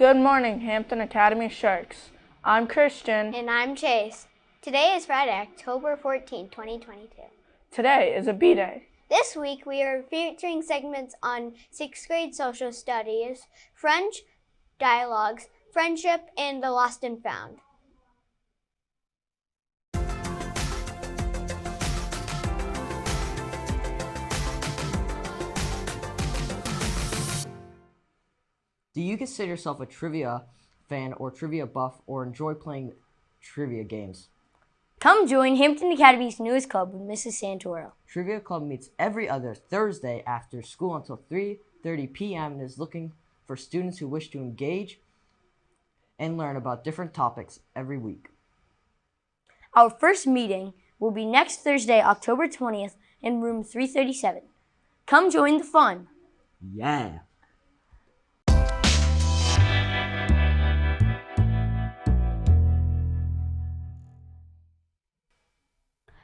Good morning, Hampton Academy Sharks. I'm Christian. And I'm Chase. Today is Friday, October 14, 2022. Today is a B-Day. This week we are featuring segments on 6th grade social studies, French dialogues, friendship, and the lost and found. Do you consider yourself a trivia fan or trivia buff or enjoy playing trivia games? Come join Hampton Academy's News Club with Mrs. Santoro. Trivia Club meets every other Thursday after school until 3:30 p.m. and is looking for students who wish to engage and learn about different topics every week. Our first meeting will be next Thursday, October 20th in room 337. Come join the fun. Yeah.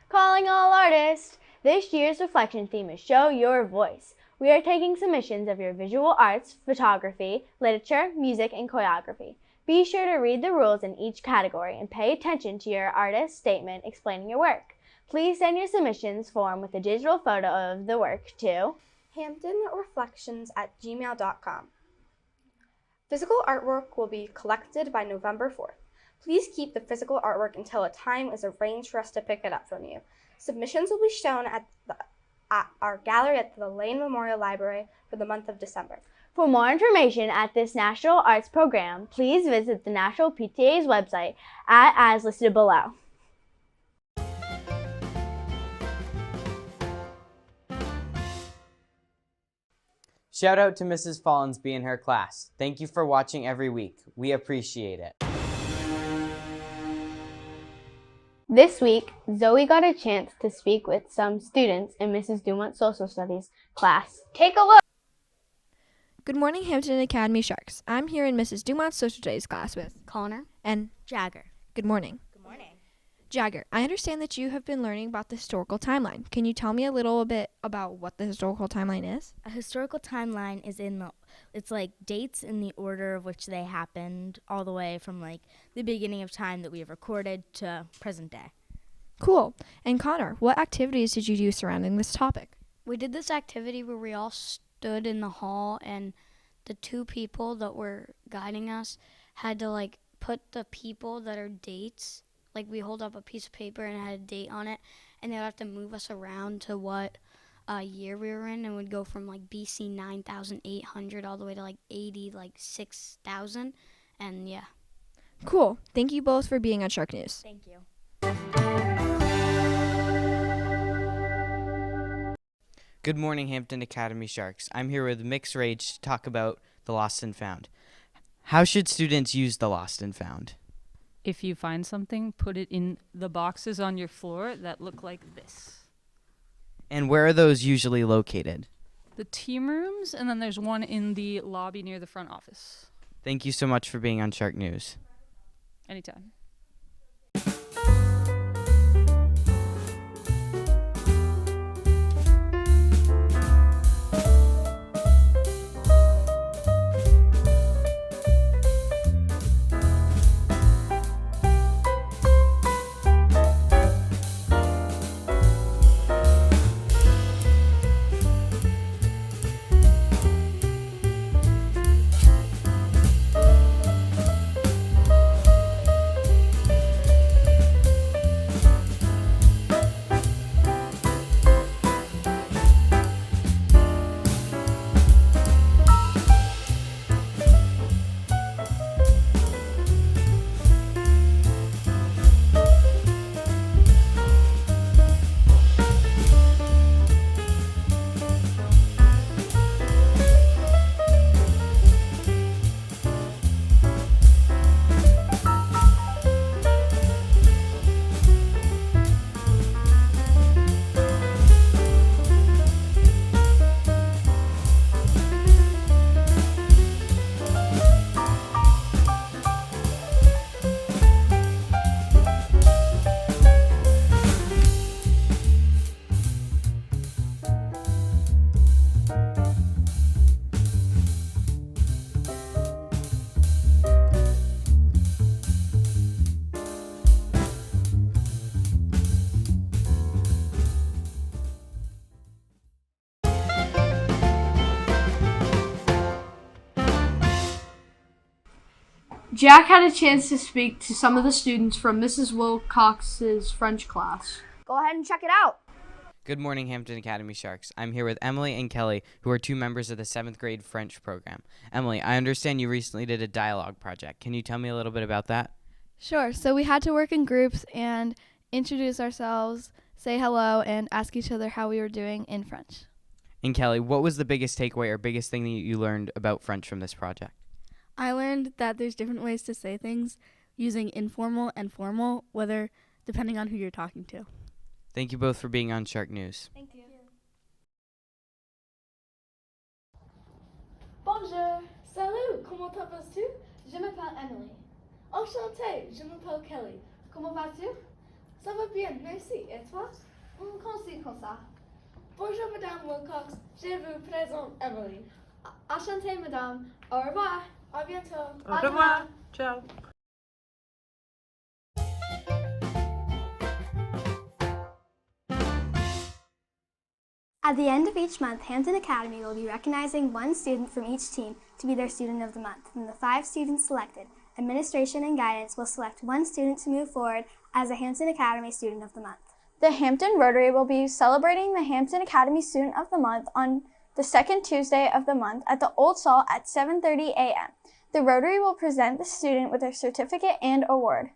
Calling all artists! This year's reflection theme is Show Your Voice. We are taking submissions of your visual arts, photography, literature, music, and choreography. Be sure to read the rules in each category and pay attention to your artist's statement explaining your work. Please send your submissions form with a digital photo of the work to hamptonreflections@gmail.com. Physical artwork will be collected by November 4th. Please keep the physical artwork until a time is arranged for us to pick it up from you. Submissions will be shown at our gallery at the Lane Memorial Library for the month of December. For more information at this National Arts Program, please visit the National PTA's website as listed below. Shout out to Mrs. Follensby and her class. Thank you for watching every week. We appreciate it. This week, Zoe got a chance to speak with some students in Mrs. Dumont's Social Studies class. Take a look! Good morning, Hampton Academy Sharks. I'm here in Mrs. Dumont's Social Studies class with Connor and Jagger. good morning. Good morning. Jagger, I understand that you have been learning about the historical timeline. Can you tell me a little bit about what the historical timeline is? A historical timeline is it's like dates in the order of which they happened, all the way from like the beginning of time that we have recorded to present day. Cool. And Connor, what activities did you do surrounding this topic? We did this activity where we all stood in the hall and the two people that were guiding us had to like put the people that are dates, like we hold up a piece of paper and it had a date on it, and they'd have to move us around to what year we were in, and would go from like BC 9,800 all the way to like 80, like 6,000, and yeah. Cool. Thank you both for being on Shark News. Thank you. Good morning, Hampton Academy Sharks. I'm here with Mixed Rage to talk about the Lost and Found. How should students use the Lost and Found? If you find something, put it in the boxes on your floor that look like this. And where are those usually located? The team rooms, and then there's one in the lobby near the front office. Thank you so much for being on Shark News. Anytime. Jack had a chance to speak to some of the students from Mrs. Wilcox's French class. Go ahead and check it out. Good morning, Hampton Academy Sharks. I'm here with Emily and Kelly, who are 2 members of the 7th grade French program. Emily, I understand you recently did a dialogue project. Can you tell me a little bit about that? Sure. So we had to work in groups and introduce ourselves, say hello, and ask each other how we were doing in French. And Kelly, what was the biggest takeaway or biggest thing that you learned about French from this project? I learned that there's different ways to say things using informal and formal, whether depending on who you're talking to. Thank you both for being on Shark News. Thank you. Bonjour, salut, comment t'appelles-tu? Je m'appelle Emily. Enchantée, je m'appelle Kelly. Comment vas-tu? Ça va bien, merci. Et toi? Comme ça. Bonjour, Madame Wilcox. Je vous présente Emily. Enchantée, Madame. Au revoir. À bientôt. Au revoir. Ciao. At the end of each month, Hampton Academy will be recognizing one student from each team to be their Student of the Month. From the 5 students selected, administration and guidance will select one student to move forward as a Hampton Academy Student of the Month. The Hampton Rotary will be celebrating the Hampton Academy Student of the Month on the second Tuesday of the month at the Old Salt at 7:30 a.m. The Rotary will present the student with a certificate and award.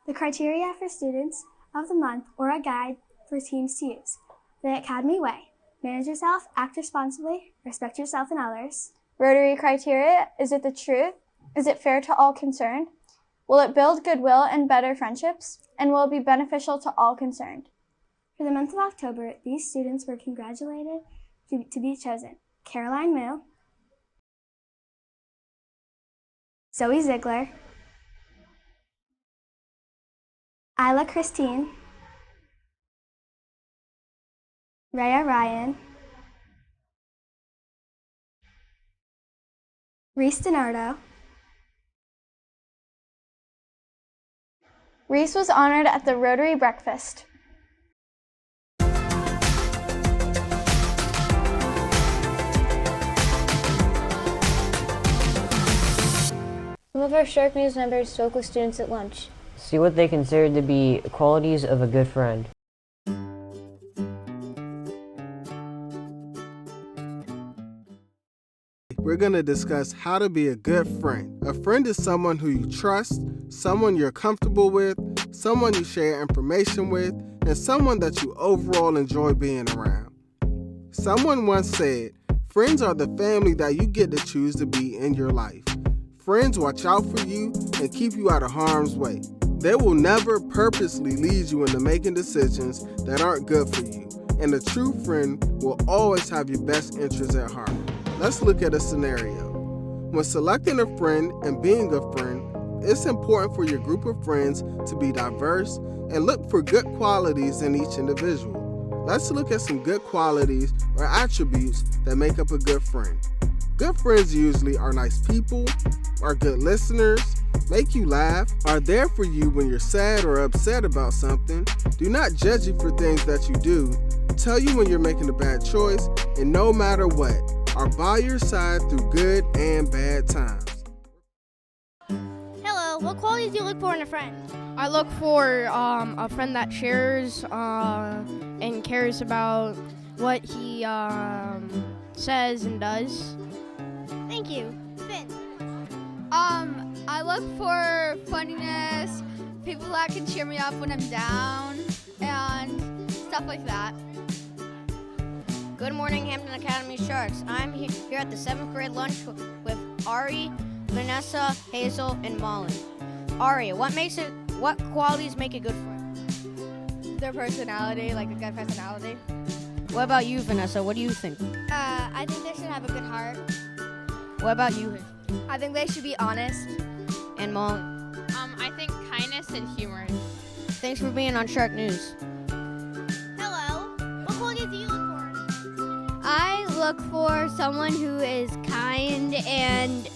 The criteria for Students of the Month or a guide for teams to use. The Academy Way. Manage yourself, act responsibly, respect yourself and others. Rotary criteria: is it the truth? Is it fair to all concerned? Will it build goodwill and better friendships? And will it be beneficial to all concerned? For the month of October, these students were congratulated to be chosen. Caroline Moo, Zoe Ziegler, Isla Christine, Rhea Ryan, Reese DiNardo. Reese was honored at the Rotary Breakfast. Some of our Shark News members spoke with students at lunch. See what they considered to be qualities of a good friend. We're going to discuss how to be a good friend. A friend is someone who you trust, someone you're comfortable with, someone you share information with, and someone that you overall enjoy being around. Someone once said, friends are the family that you get to choose to be in your life. Friends watch out for you and keep you out of harm's way. They will never purposely lead you into making decisions that aren't good for you. And a true friend will always have your best interests at heart. Let's look at a scenario. When selecting a friend and being a friend, it's important for your group of friends to be diverse and look for good qualities in each individual. Let's look at some good qualities or attributes that make up a good friend. Good friends usually are nice people, are good listeners, make you laugh, are there for you when you're sad or upset about something, do not judge you for things that you do, tell you when you're making a bad choice, and no matter what, are by your side through good and bad times. Hello, what qualities do you look for in a friend? I look for a friend that shares and cares about what he says and does. Thank you. Finn. I look for funniness, people that can cheer me up when I'm down, and stuff like that. Good morning, Hampton Academy Sharks. I'm here at the 7th grade lunch with Ari, Vanessa, Hazel, and Molly. Ari, what qualities make a good friend? Their personality, like a good personality. What about you, Vanessa? What do you think? I think they should have a good heart. What about you? I think they should be honest. And Molly? I think kindness and humor. Thanks for being on Shark News. Hello. What qualities do you look for? I look for someone who is kind and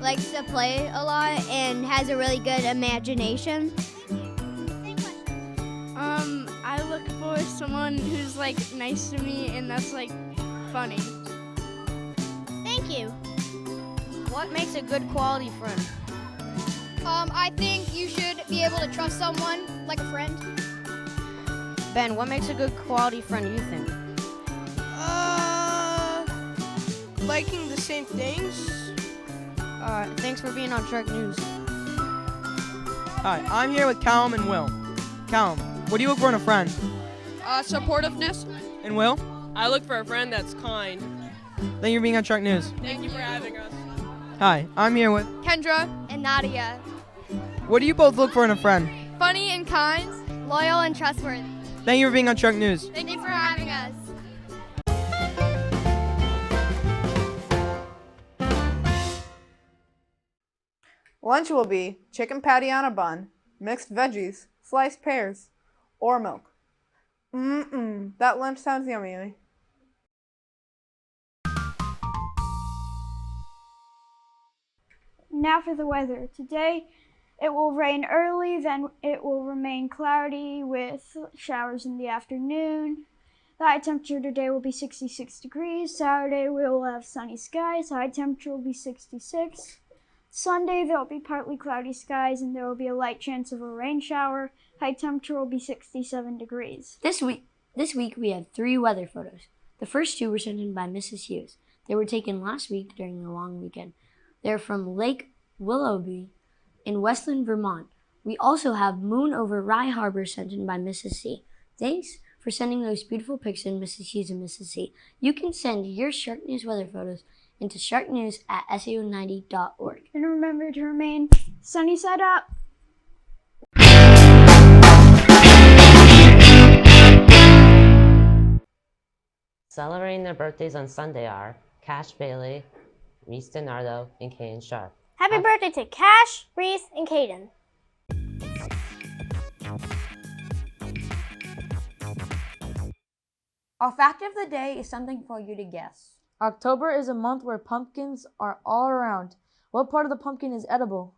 likes to play a lot and has a really good imagination. I look for someone who's like nice to me and that's like funny. Thank you. What makes a good quality friend? I think you should be able to trust someone like a friend. Ben, what makes a good quality friend, you think? Liking the same things. Thanks for being on Shark News. Hi, I'm here with Callum and Will. Callum, what do you look for in a friend? Supportiveness. And Will? I look for a friend that's kind. Thank you for being on Shark News. Thank you for having us. Hi, I'm here with... Kendra and Nadia. What do you both look for in a friend? Funny and kind, loyal and trustworthy. Thank you for being on Shark News. Thank you for having us. Lunch will be chicken patty on a bun, mixed veggies, sliced pears, or milk. That lunch sounds yummy. Now for the weather. Today it will rain early, then it will remain cloudy with showers in the afternoon. The high temperature today will be 66 degrees. Saturday we will have sunny skies. High temperature will be 66. Sunday, there will be partly cloudy skies and there will be a light chance of a rain shower. High temperature will be 67 degrees. This week we had 3 weather photos. The first 2 were sent in by Mrs. Hughes. They were taken last week during the long weekend. They're from Lake Willoughby in Westland, Vermont. We also have Moon over Rye Harbor sent in by Mrs. C. Thanks for sending those beautiful pics in, Mrs. Hughes and Mrs. C. You can send your Shark News weather photos into sharknews@sao90.org. And remember to remain sunny side up. Celebrating their birthdays on Sunday are Cash Bailey, Reese DiNardo, and Kaden Sharp. Happy birthday to Cash, Reese, and Kaden. Our fact of the day is something for you to guess. October is a month where pumpkins are all around. What part of the pumpkin is edible?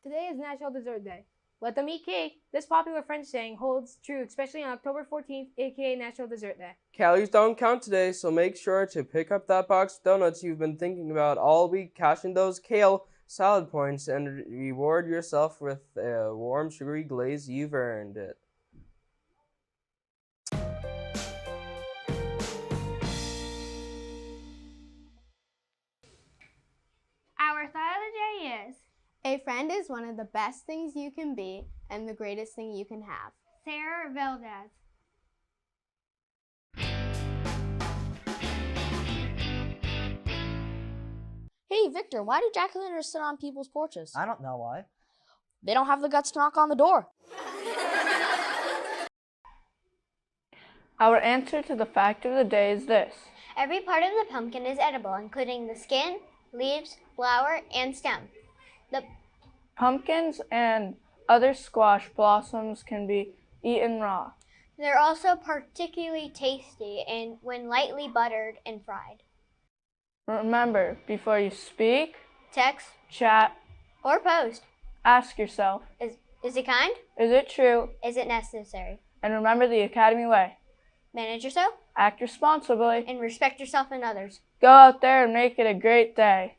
Today is National Dessert Day. Let them eat cake. This popular French saying holds true, especially on October 14th, aka National Dessert Day. Calories don't count today, so make sure to pick up that box of donuts you've been thinking about all week, cash in those kale salad points, and reward yourself with a warm, sugary glaze. You've earned it. Our thought of the day is: a friend is one of the best things you can be and the greatest thing you can have. Sarah Valdez. Hey, Victor, why do jack-o'-lanterns sit on people's porches? I don't know why. They don't have the guts to knock on the door. Our answer to the fact of the day is this. Every part of the pumpkin is edible, including the skin, leaves, flower, and stem. The pumpkins and other squash blossoms can be eaten raw. They're also particularly tasty and when lightly buttered and fried. Remember, before you speak, text, chat, or post, ask yourself, is it kind? Is it true? Is it necessary? And remember the Academy way. Manage yourself. Act responsibly. And respect yourself and others. Go out there and make it a great day.